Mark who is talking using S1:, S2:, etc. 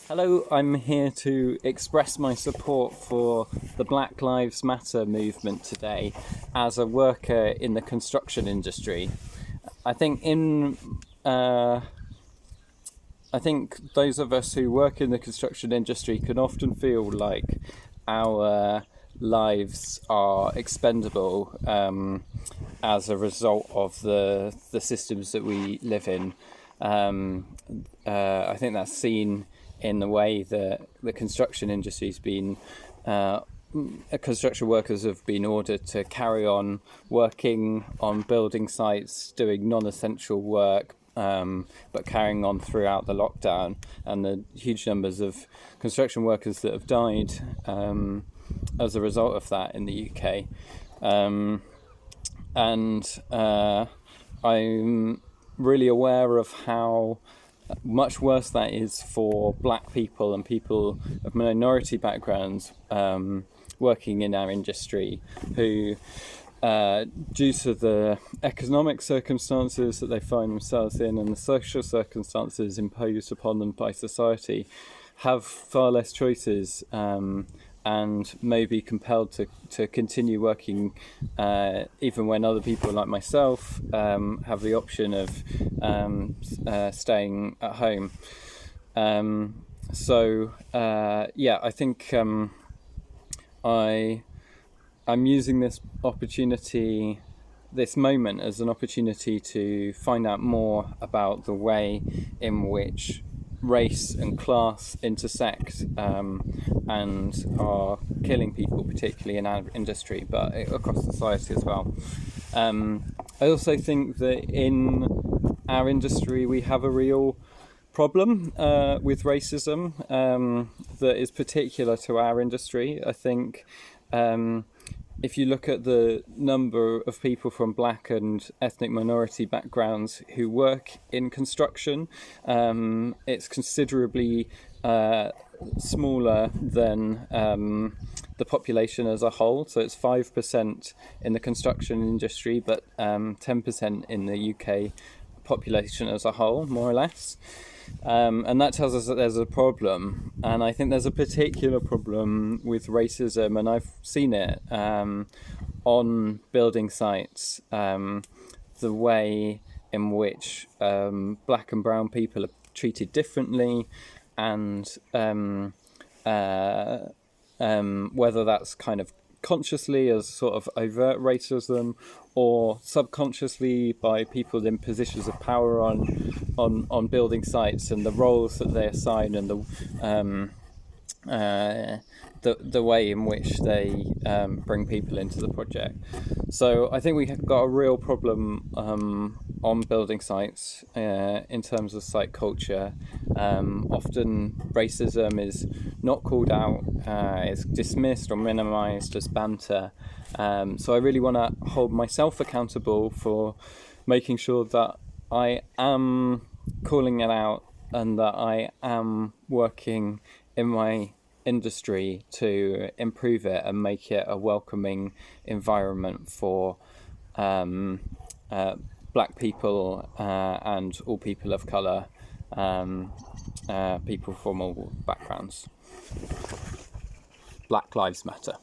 S1: Hello, I'm here to express my support for the Black Lives Matter movement today as a worker in the construction industry. I think those of us who work in the construction industry can often feel like our lives are expendable as a result of the systems that we live in. I think that's seen in the way that the construction industry's been, construction workers have been ordered to carry on working on building sites, doing non-essential work, but carrying on throughout the lockdown, and the huge numbers of construction workers that have died as a result of that in the UK. I'm really aware of how much worse that is for black people and people of minority backgrounds working in our industry who, due to the economic circumstances that they find themselves in and the social circumstances imposed upon them by society, have far less choices and may be compelled to continue working even when other people like myself have the option of staying at home. I think I'm using this opportunity, this moment, as an opportunity to find out more about the way in which race and class intersect and are killing people, particularly in our industry, but across society as well. I also think that in our industry we have a real problem with racism that is particular to our industry. I think if you look at the number of people from black and ethnic minority backgrounds who work in construction, it's considerably smaller than the population as a whole. So it's 5% in the construction industry, but 10% in the UK population as a whole, more or less. And that tells us that there's a problem, and I think there's a particular problem with racism, and I've seen it on building sites, the way in which black and brown people are treated differently, and whether that's kind of consciously as sort of overt racism or subconsciously by people in positions of power on building sites and the roles that they assign and the way in which they bring people into the project. So I think we have got a real problem on building sites in terms of site culture. Often racism is not called out, is dismissed or minimized as banter. So I really want to hold myself accountable for making sure that I am calling it out and that I am working in my industry to improve it and make it a welcoming environment for black people and all people of colour, people from all backgrounds. Black Lives Matter.